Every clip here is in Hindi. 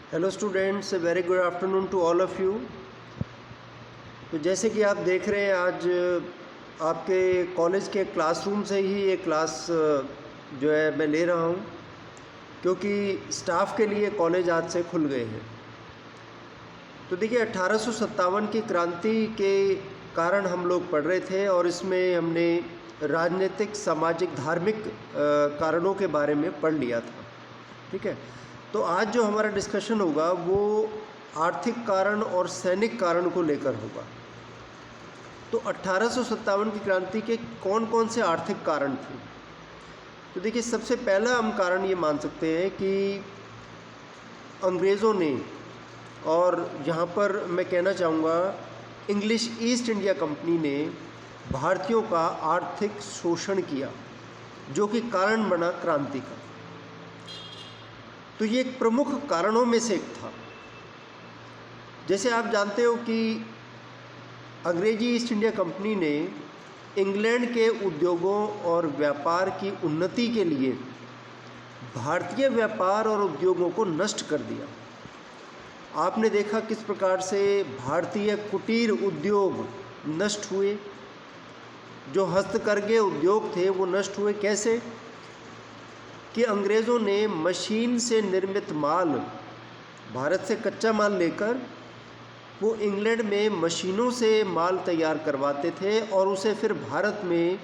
Hello students, very good afternoon to all of you. तो जैसे कि आप देख रहे हैं, आज आपके कॉलेज के क्लासरूम से ही ये क्लास जो है मैं ले रहा हूँ, क्योंकि स्टाफ के लिए कॉलेज आज से खुल गए हैं। तो देखिए, 1857 की क्रांति के कारण हम लोग पढ़ रहे थे और इसमें हमने राजनीतिक, सामाजिक, धार्मिक कारणों के बारे में पढ़ लिया था। ठीक है। तो आज जो हमारा डिस्कशन होगा वो आर्थिक कारण और सैनिक कारण को लेकर होगा। तो 1857 की क्रांति के कौन कौन से आर्थिक कारण थे? तो देखिए, सबसे पहला हम कारण ये मान सकते हैं कि अंग्रेज़ों ने, और यहाँ पर मैं कहना चाहूँगा इंग्लिश ईस्ट इंडिया कंपनी ने भारतीयों का आर्थिक शोषण किया, जो कि कारण बना क्रांति का। तो ये एक प्रमुख कारणों में से एक था। जैसे आप जानते हो कि अंग्रेजी ईस्ट इंडिया कंपनी ने इंग्लैंड के उद्योगों और व्यापार की उन्नति के लिए भारतीय व्यापार और उद्योगों को नष्ट कर दिया। आपने देखा किस प्रकार से भारतीय कुटीर उद्योग नष्ट हुए, जो हस्तकरघे उद्योग थे वो नष्ट हुए। कैसे कि अंग्रेज़ों ने मशीन से निर्मित माल, भारत से कच्चा माल लेकर वो इंग्लैंड में मशीनों से माल तैयार करवाते थे और उसे फिर भारत में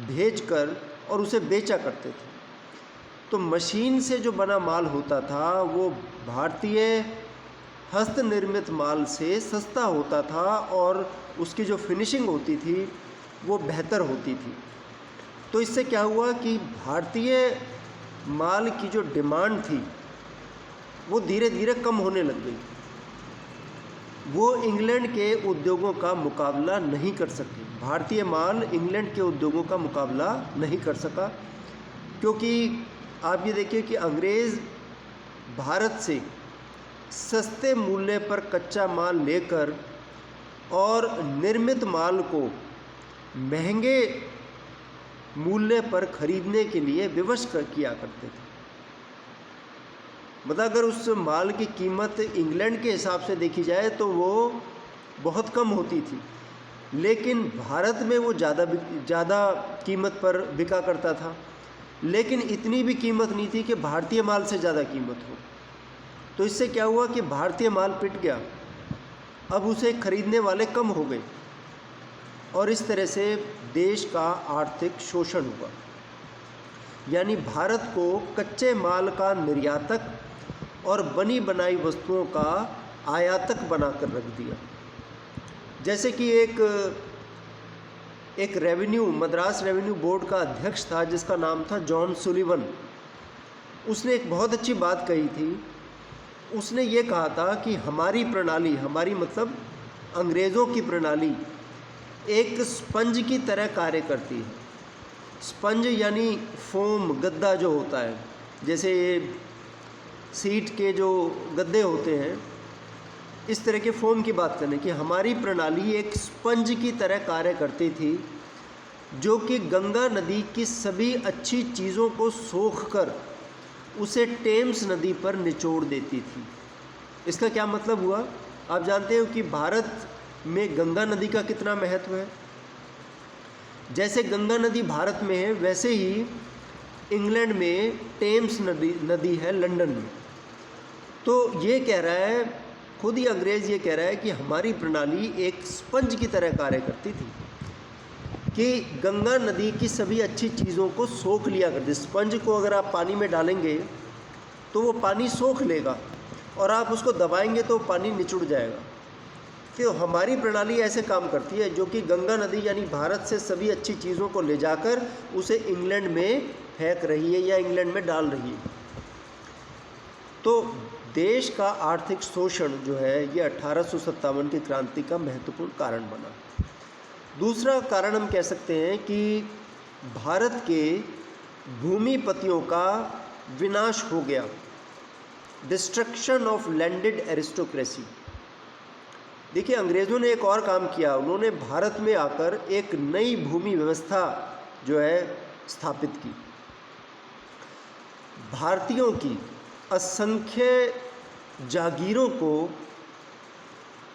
भेजकर और उसे बेचा करते थे। तो मशीन से जो बना माल होता था वो भारतीय हस्त निर्मित माल से सस्ता होता था और उसकी जो फिनिशिंग होती थी वो बेहतर होती थी। तो इससे क्या हुआ कि भारतीय माल की जो डिमांड थी वो धीरे धीरे कम होने लग गई। वो इंग्लैंड के उद्योगों का मुकाबला नहीं कर सके। भारतीय माल इंग्लैंड के उद्योगों का मुकाबला नहीं कर सका, क्योंकि आप ये देखिए कि अंग्रेज़ भारत से सस्ते मूल्य पर कच्चा माल लेकर और निर्मित माल को महंगे मूल्य पर खरीदने के लिए विवश किया करते थे। मतलब अगर उस माल की कीमत इंग्लैंड के हिसाब से देखी जाए तो वो बहुत कम होती थी, लेकिन भारत में वो ज़्यादा कीमत पर बिका करता था। लेकिन इतनी भी कीमत नहीं थी कि भारतीय माल से ज़्यादा कीमत हो। तो इससे क्या हुआ कि भारतीय माल पिट गया, अब उसे खरीदने वाले कम हो गए और इस तरह से देश का आर्थिक शोषण हुआ। यानी भारत को कच्चे माल का निर्यातक और बनी बनाई वस्तुओं का आयातक बनाकर रख दिया। जैसे कि एक रेवेन्यू, मद्रास रेवेन्यू बोर्ड का अध्यक्ष था जिसका नाम था जॉन सुलिवन। उसने एक बहुत अच्छी बात कही थी। उसने ये कहा था कि हमारी प्रणाली, हमारी मतलब अंग्रेज़ों की प्रणाली एक स्पंज की तरह कार्य करती है। स्पंज यानी फोम, गद्दा जो होता है, जैसे सीट के जो गद्दे होते हैं, इस तरह के फोम की बात करें कि हमारी प्रणाली एक स्पंज की तरह कार्य करती थी, जो कि गंगा नदी की सभी अच्छी चीज़ों को सोख कर उसे टेम्स नदी पर निचोड़ देती थी। इसका क्या मतलब हुआ? आप जानते हो कि भारत में गंगा नदी का कितना महत्व है। जैसे गंगा नदी भारत में है, वैसे ही इंग्लैंड में टेम्स नदी है, लंदन में। तो ये कह रहा है, खुद ही अंग्रेज़ ये कह रहा है कि हमारी प्रणाली एक स्पंज की तरह कार्य करती थी, कि गंगा नदी की सभी अच्छी चीज़ों को सोख लिया करती। स्पंज को अगर आप पानी में डालेंगे तो वो पानी सोख लेगा और आप उसको दबाएंगे तो पानी निचुड़ जाएगा। कि हमारी प्रणाली ऐसे काम करती है, जो कि गंगा नदी यानी भारत से सभी अच्छी चीज़ों को ले जाकर उसे इंग्लैंड में फेंक रही है या इंग्लैंड में डाल रही है। तो देश का आर्थिक शोषण जो है ये 1857 की क्रांति का महत्वपूर्ण कारण बना। दूसरा कारण हम कह सकते हैं कि भारत के भूमिपतियों का विनाश हो गया, डिस्ट्रक्शन ऑफ लैंडेड एरिस्टोक्रेसी। देखिए, अंग्रेज़ों ने एक और काम किया। उन्होंने भारत में आकर एक नई भूमि व्यवस्था जो है स्थापित की। भारतीयों की असंख्य जागीरों को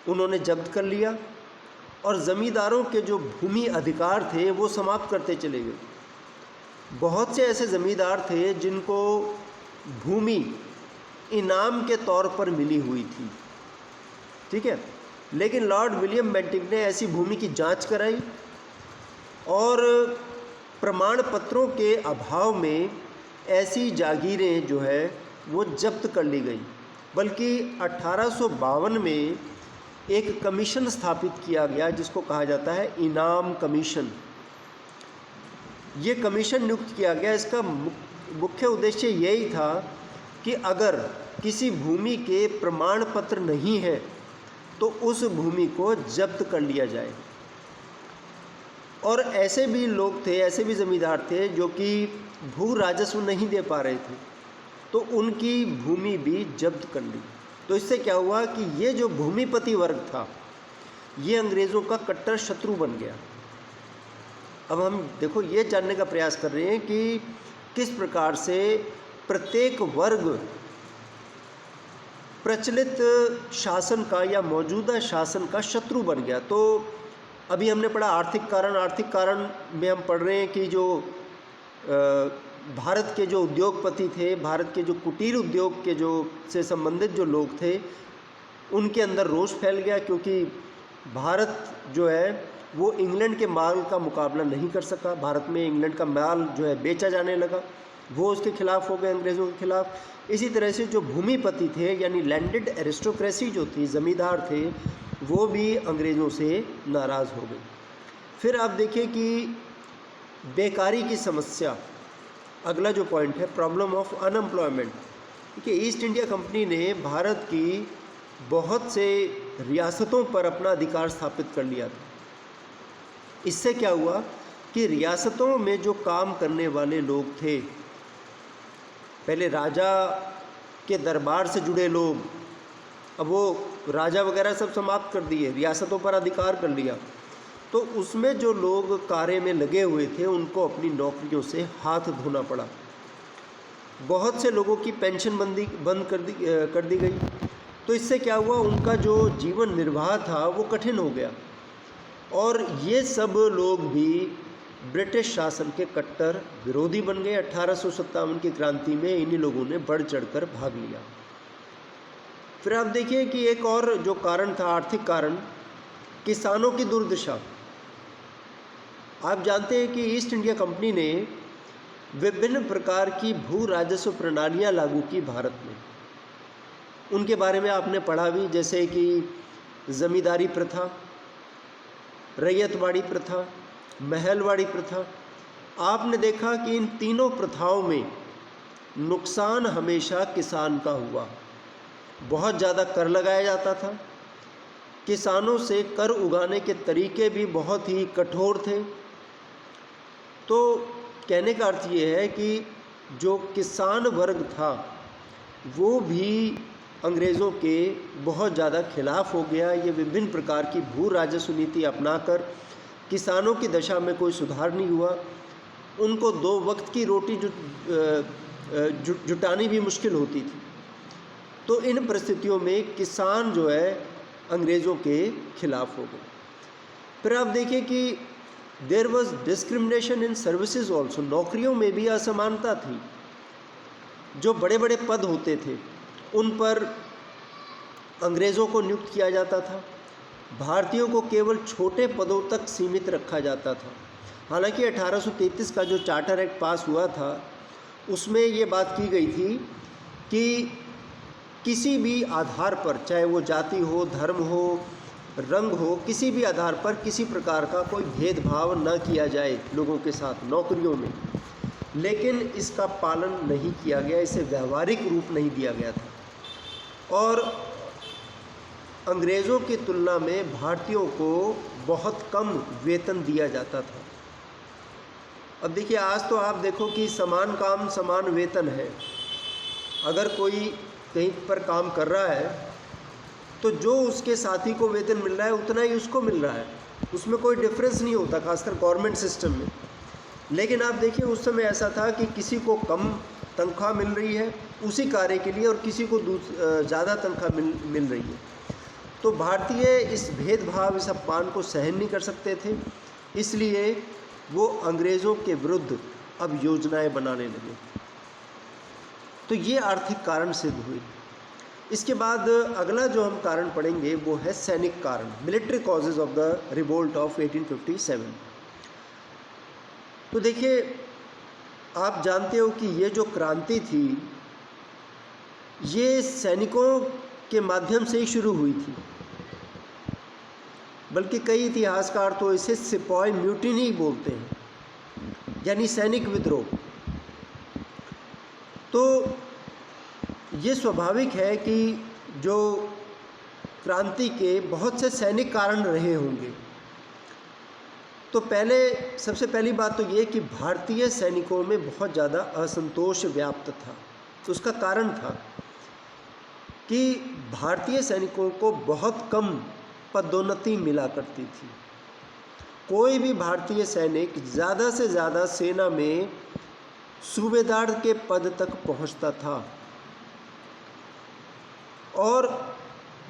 उन्होंने जब्त कर लिया और ज़मींदारों के जो भूमि अधिकार थे वो समाप्त करते चले गए। बहुत से ऐसे ज़मींदार थे जिनको भूमि इनाम के तौर पर मिली हुई थी, ठीक है, लेकिन लॉर्ड विलियम बेंटिक ने ऐसी भूमि की जांच कराई और प्रमाण पत्रों के अभाव में ऐसी जागीरें जो है वो जब्त कर ली गई। बल्कि 1852 में एक कमीशन स्थापित किया गया जिसको कहा जाता है इनाम कमीशन। ये कमीशन नियुक्त किया गया, इसका मुख्य उद्देश्य यही था कि अगर किसी भूमि के प्रमाण पत्र नहीं है तो उस भूमि को जब्त कर लिया जाए। और ऐसे भी लोग थे, ऐसे भी ज़मींदार थे जो कि भू राजस्व नहीं दे पा रहे थे, तो उनकी भूमि भी जब्त कर ली। तो इससे क्या हुआ कि ये जो भूमिपति वर्ग था ये अंग्रेज़ों का कट्टर शत्रु बन गया। अब हम देखो ये जानने का प्रयास कर रहे हैं कि किस प्रकार से प्रत्येक वर्ग प्रचलित शासन का या मौजूदा शासन का शत्रु बन गया। तो अभी हमने पढ़ा आर्थिक कारण में हम पढ़ रहे हैं कि जो भारत के जो उद्योगपति थे, भारत के जो कुटीर उद्योग के जो से संबंधित जो लोग थे, उनके अंदर रोष फैल गया क्योंकि भारत जो है वो इंग्लैंड के माल का मुकाबला नहीं कर सका। भारत में इंग्लैंड का माल जो है बेचा जाने लगा, वो उसके खिलाफ हो गए, अंग्रेज़ों के खिलाफ। इसी तरह से जो भूमिपति थे यानी लैंडेड एरिस्टोक्रेसी जो थी, ज़मींदार थे, वो भी अंग्रेज़ों से नाराज़ हो गए। फिर आप देखिए कि बेकारी की समस्या, अगला जो पॉइंट है प्रॉब्लम ऑफ अनएम्प्लॉयमेंट। देखिए ईस्ट इंडिया कंपनी ने भारत की बहुत से रियासतों पर अपना अधिकार स्थापित कर लिया था। इससे क्या हुआ कि रियासतों में जो काम करने वाले लोग थे, पहले राजा के दरबार से जुड़े लोग, अब वो राजा वगैरह सब समाप्त कर दिए, रियासतों पर अधिकार कर लिया, तो उसमें जो लोग कार्य में लगे हुए थे उनको अपनी नौकरियों से हाथ धोना पड़ा। बहुत से लोगों की पेंशन बंद कर दी गई। तो इससे क्या हुआ, उनका जो जीवन निर्वाह था वो कठिन हो गया। और ये सब लोग भी ब्रिटिश शासन के कट्टर विरोधी बन गए। 1857 की क्रांति में इन्हीं लोगों ने बढ़ चढ़कर भाग लिया। फिर आप देखिए कि एक और जो कारण था, आर्थिक कारण, किसानों की दुर्दशा। आप जानते हैं कि ईस्ट इंडिया कंपनी ने विभिन्न प्रकार की भू राजस्व प्रणालियां लागू की भारत में। उनके बारे में आपने पढ़ा भी, जैसे कि ज़मींदारी प्रथा, रैयतवाड़ी प्रथा, महलवाड़ी प्रथा। आपने देखा कि इन तीनों प्रथाओं में नुकसान हमेशा किसान का हुआ। बहुत ज़्यादा कर लगाया जाता था, किसानों से कर उगाने के तरीके भी बहुत ही कठोर थे। तो कहने का अर्थ ये है कि जो किसान वर्ग था वो भी अंग्रेज़ों के बहुत ज़्यादा खिलाफ हो गया। ये विभिन्न प्रकार की भू राजस्व नीति अपनाकर किसानों की दशा में कोई सुधार नहीं हुआ। उनको 2 वक्त की रोटी जुटानी भी मुश्किल होती थी। तो इन परिस्थितियों में किसान जो है अंग्रेज़ों के खिलाफ हो गए। फिर आप देखिए कि there was discrimination in services also. नौकरियों में भी असमानता थी। जो बड़े बड़े पद होते थे उन पर अंग्रेज़ों को नियुक्त किया जाता था, भारतीयों को केवल छोटे पदों तक सीमित रखा जाता था। हालांकि 1833 का जो चार्टर एक्ट पास हुआ था उसमें ये बात की गई थी कि किसी भी आधार पर, चाहे वो जाति हो, धर्म हो, रंग हो, किसी भी आधार पर किसी प्रकार का कोई भेदभाव न किया जाए लोगों के साथ नौकरियों में। लेकिन इसका पालन नहीं किया गया, इसे व्यवहारिक रूप नहीं दिया गया था और अंग्रेज़ों की तुलना में भारतीयों को बहुत कम वेतन दिया जाता था। अब देखिए आज तो आप देखो कि समान काम समान वेतन है। अगर कोई कहीं पर काम कर रहा है तो जो उसके साथी को वेतन मिल रहा है उतना ही उसको मिल रहा है, उसमें कोई डिफरेंस नहीं होता, खासकर गवर्नमेंट सिस्टम में। लेकिन आप देखिए उस समय ऐसा था कि किसी को कम तनख्वाह मिल रही है उसी कार्य के लिए और किसी को ज़्यादा तनख्वाह मिल रही है। तो भारतीय इस भेदभाव, इस अपमान को सहन नहीं कर सकते थे, इसलिए वो अंग्रेज़ों के विरुद्ध अब योजनाएं बनाने लगे। तो ये आर्थिक कारण सिद्ध हुए। इसके बाद अगला जो हम कारण पढ़ेंगे वो है सैनिक कारण, military causes of the revolt of 1857। तो देखिए, आप जानते हो कि ये जो क्रांति थी ये सैनिकों के माध्यम से ही शुरू हुई थी, बल्कि कई इतिहासकार तो इसे सिपाही म्यूटिनी बोलते हैं, यानी सैनिक विद्रोह। तो ये स्वाभाविक है कि जो क्रांति के बहुत से सैनिक कारण रहे होंगे। तो सबसे पहली बात तो ये कि भारतीय सैनिकों में बहुत ज़्यादा असंतोष व्याप्त था। तो उसका कारण था कि भारतीय सैनिकों को बहुत कम पदोन्नति मिला करती थी। कोई भी भारतीय सैनिक ज़्यादा से ज़्यादा सेना में सूबेदार के पद तक पहुंचता था, और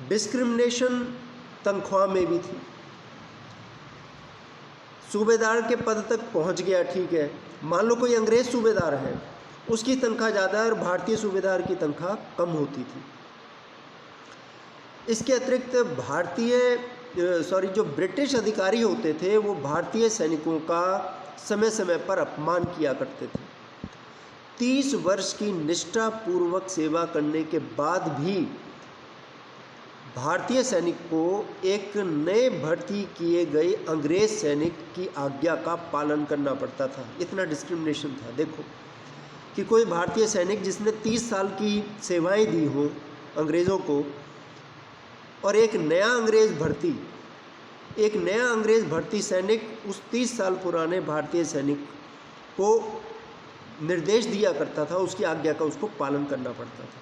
डिस्क्रिमिनेशन तनख्वाह में भी थी। सूबेदार के पद तक पहुंच गया, ठीक है, मान लो कोई अंग्रेज़ सूबेदार है, उसकी तनख्वाह ज़्यादा है और भारतीय सूबेदार की तनख्वाह कम होती थी। इसके अतिरिक्त जो ब्रिटिश अधिकारी होते थे वो भारतीय सैनिकों का समय समय पर अपमान किया करते थे। 30 वर्ष की निष्ठापूर्वक सेवा करने के बाद भी भारतीय सैनिक को एक नए भर्ती किए गए अंग्रेज सैनिक की आज्ञा का पालन करना पड़ता था। इतना डिस्क्रिमिनेशन था। देखो कि कोई भारतीय सैनिक जिसने 30 साल की सेवाएं दी हो अंग्रेज़ों को, और एक नया अंग्रेज़ भर्ती सैनिक उस 30 साल पुराने भारतीय सैनिक को निर्देश दिया करता था, उसकी आज्ञा का उसको पालन करना पड़ता था।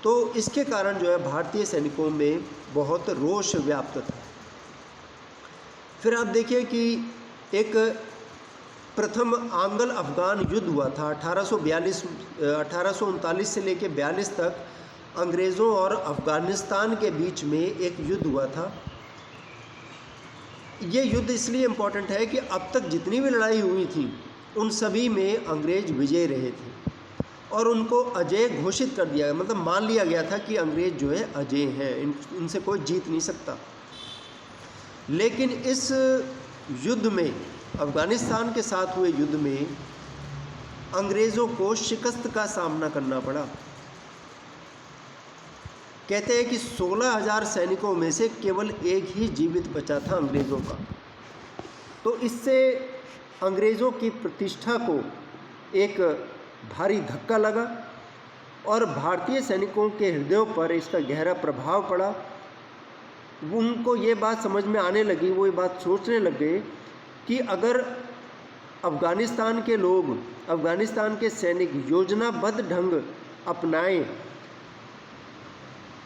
तो इसके कारण जो है भारतीय सैनिकों में बहुत रोष व्याप्त था। फिर आप देखिए कि एक प्रथम आंग्ल अफगान युद्ध हुआ था 1839 से लेकर 42 तक। अंग्रेज़ों और अफ़गानिस्तान के बीच में एक युद्ध हुआ था। ये युद्ध इसलिए इम्पोर्टेंट है कि अब तक जितनी भी लड़ाई हुई थी उन सभी में अंग्रेज़ विजय रहे थे और उनको अजय घोषित कर दिया गया, मतलब मान लिया गया था कि अंग्रेज़ जो है अजय हैं, इनसे कोई जीत नहीं सकता। लेकिन इस युद्ध में, अफ़गानिस्तान के साथ हुए युद्ध में, अंग्रेज़ों को शिकस्त का सामना करना पड़ा। कहते हैं कि 16,000 सैनिकों में से केवल एक ही जीवित बचा था अंग्रेज़ों का। तो इससे अंग्रेज़ों की प्रतिष्ठा को एक भारी धक्का लगा और भारतीय सैनिकों के हृदयों पर इसका गहरा प्रभाव पड़ा। उनको ये बात समझ में आने लगी, वो ये बात सोचने लगे कि अगर अफ़गानिस्तान के लोग, अफ़गानिस्तान के सैनिक योजनाबद्ध ढंग अपनाएं,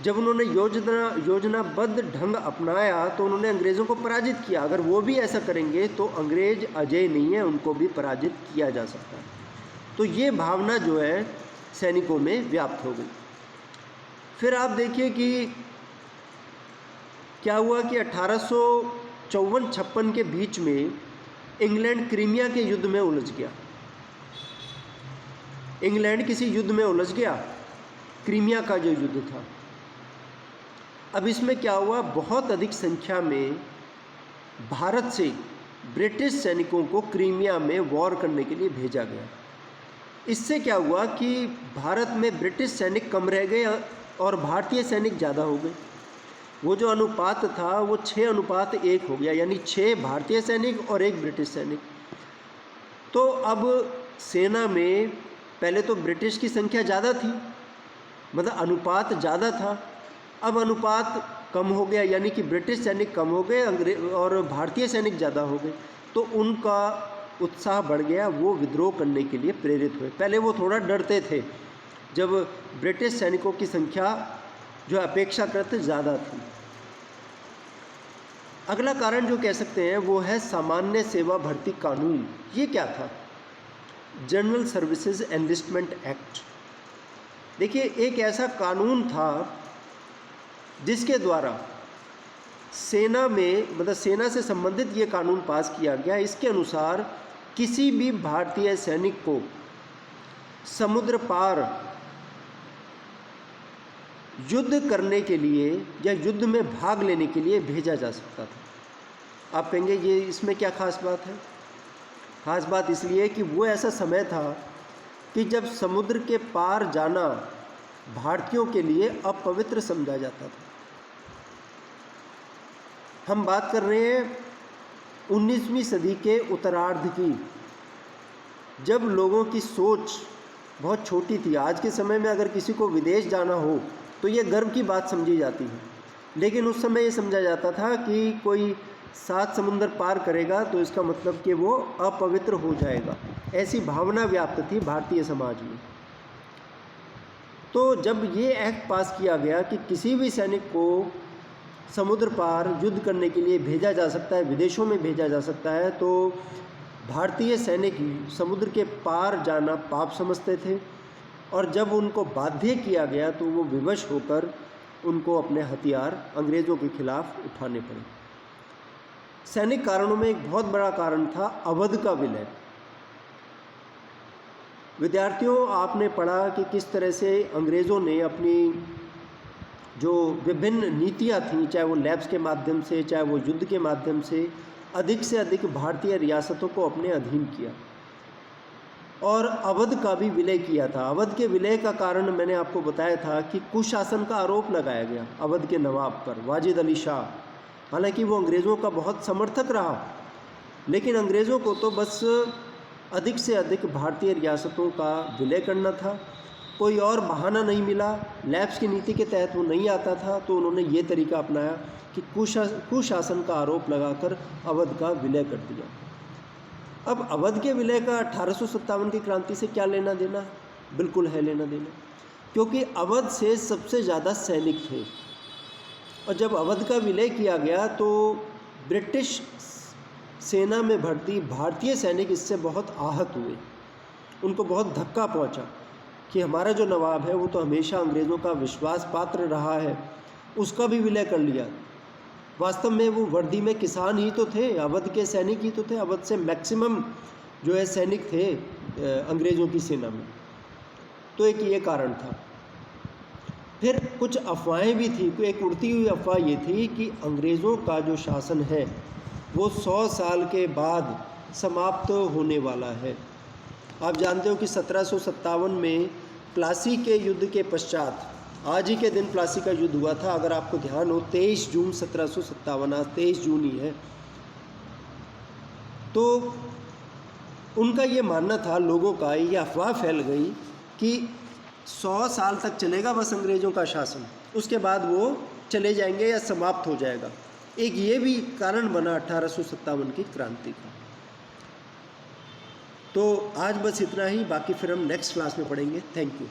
जब उन्होंने योजनाबद्ध ढंग अपनाया तो उन्होंने अंग्रेज़ों को पराजित किया। अगर वो भी ऐसा करेंगे तो अंग्रेज़ अजय नहीं है, उनको भी पराजित किया जा सकता है। तो ये भावना जो है सैनिकों में व्याप्त हो गई। फिर आप देखिए कि क्या हुआ कि 1854-56 के बीच में इंग्लैंड क्रीमिया के युद्ध में उलझ गया। इंग्लैंड किसी युद्ध में उलझ गया, क्रीमिया का जो युद्ध था। अब इसमें क्या हुआ, बहुत अधिक संख्या में भारत से ब्रिटिश सैनिकों को क्रीमिया में वॉर करने के लिए भेजा गया। इससे क्या हुआ कि भारत में ब्रिटिश सैनिक कम रह गए और भारतीय सैनिक ज़्यादा हो गए। वो जो अनुपात था वो 6:1 हो गया, यानी 6 भारतीय सैनिक और 1 ब्रिटिश सैनिक। तो अब सेना में पहले तो ब्रिटिश की संख्या ज़्यादा थी, मतलब अनुपात ज़्यादा था। अब अनुपात कम हो गया, यानी कि ब्रिटिश सैनिक कम हो गए और भारतीय सैनिक ज़्यादा हो गए। तो उनका उत्साह बढ़ गया, वो विद्रोह करने के लिए प्रेरित हुए। पहले वो थोड़ा डरते थे जब ब्रिटिश सैनिकों की संख्या जो अपेक्षाकृत ज़्यादा थी। अगला कारण जो कह सकते हैं वो है सामान्य सेवा भर्ती कानून। ये क्या था? General services enlistment act. देखिए, एक ऐसा कानून था जिसके द्वारा सेना में, मतलब सेना से संबंधित ये कानून पास किया गया। इसके अनुसार किसी भी भारतीय सैनिक को समुद्र पार युद्ध करने के लिए या युद्ध में भाग लेने के लिए भेजा जा सकता था। आप कहेंगे ये इसमें क्या खास बात है? खास बात इसलिए कि वो ऐसा समय था कि जब समुद्र के पार जाना भारतीयों के लिए अपवित्र समझा जाता था। हम बात कर रहे हैं 19वीं सदी के उत्तरार्ध की, जब लोगों की सोच बहुत छोटी थी। आज के समय में अगर किसी को विदेश जाना हो तो ये गर्व की बात समझी जाती है, लेकिन उस समय ये समझा जाता था कि कोई 7 समुंदर पार करेगा तो इसका मतलब कि वो अपवित्र हो जाएगा। ऐसी भावना व्याप्त थी भारतीय समाज में। तो जब ये एक्ट पास किया गया कि किसी भी सैनिक को समुद्र पार युद्ध करने के लिए भेजा जा सकता है, विदेशों में भेजा जा सकता है, तो भारतीय सैनिक समुद्र के पार जाना पाप समझते थे। और जब उनको बाध्य किया गया तो वो विवश होकर उनको अपने हथियार अंग्रेज़ों के खिलाफ उठाने पड़े। सैनिक कारणों में एक बहुत बड़ा कारण था अवध का विलय। विद्यार्थियों, आपने पढ़ा कि किस तरह से अंग्रेज़ों ने अपनी जो विभिन्न नीतियाँ थीं, चाहे वो लैब्स के माध्यम से, चाहे वो युद्ध के माध्यम से अधिक भारतीय रियासतों को अपने अधीन किया और अवध का भी विलय किया था। अवध के विलय का कारण मैंने आपको बताया था कि कुशासन का आरोप लगाया गया अवध के नवाब पर, वाजिद अली शाह। हालांकि वो अंग्रेज़ों का बहुत समर्थक रहा, लेकिन अंग्रेज़ों को तो बस अधिक से अधिक भारतीय रियासतों का विलय करना था। कोई और बहाना नहीं मिला, लैब्स की नीति के तहत वो नहीं आता था, तो उन्होंने ये तरीका अपनाया कि कुशासन का आरोप लगाकर अवध का विलय कर दिया। अब अवध के विलय का 1857 की क्रांति से क्या लेना देना? बिल्कुल है लेना देना, क्योंकि अवध से सबसे ज़्यादा सैनिक थे। और जब अवध का विलय किया गया तो ब्रिटिश सेना में भर्ती भारतीय सैनिक इससे बहुत आहत हुए। उनको बहुत धक्का पहुंचा कि हमारा जो नवाब है वो तो हमेशा अंग्रेज़ों का विश्वास पात्र रहा है, उसका भी विलय कर लिया। वास्तव में वो वर्दी में किसान ही तो थे, अवध के सैनिक ही तो थे। अवध से मैक्सिमम जो है सैनिक थे अंग्रेज़ों की सेना में। तो एक ये कारण था। फिर कुछ अफवाहें भी थी। एक उड़ती हुई अफवाह ये थी कि अंग्रेज़ों का जो शासन है वो 100 साल के बाद समाप्त होने वाला है। आप जानते हो कि 1757 में प्लासी के युद्ध के पश्चात, आज ही के दिन प्लासी का युद्ध हुआ था, अगर आपको ध्यान हो, 23 जून 1757, आज 23 जून ही है। तो उनका ये मानना था, लोगों का ये अफवाह फैल गई कि 100 साल तक चलेगा बस अंग्रेज़ों का शासन, उसके बाद वो चले जाएंगे या समाप्त हो जाएगा। एक ये भी कारण बना 1857 की क्रांति का। तो आज बस इतना ही, बाकी फिर हम नेक्स्ट क्लास में पढ़ेंगे। Thank you.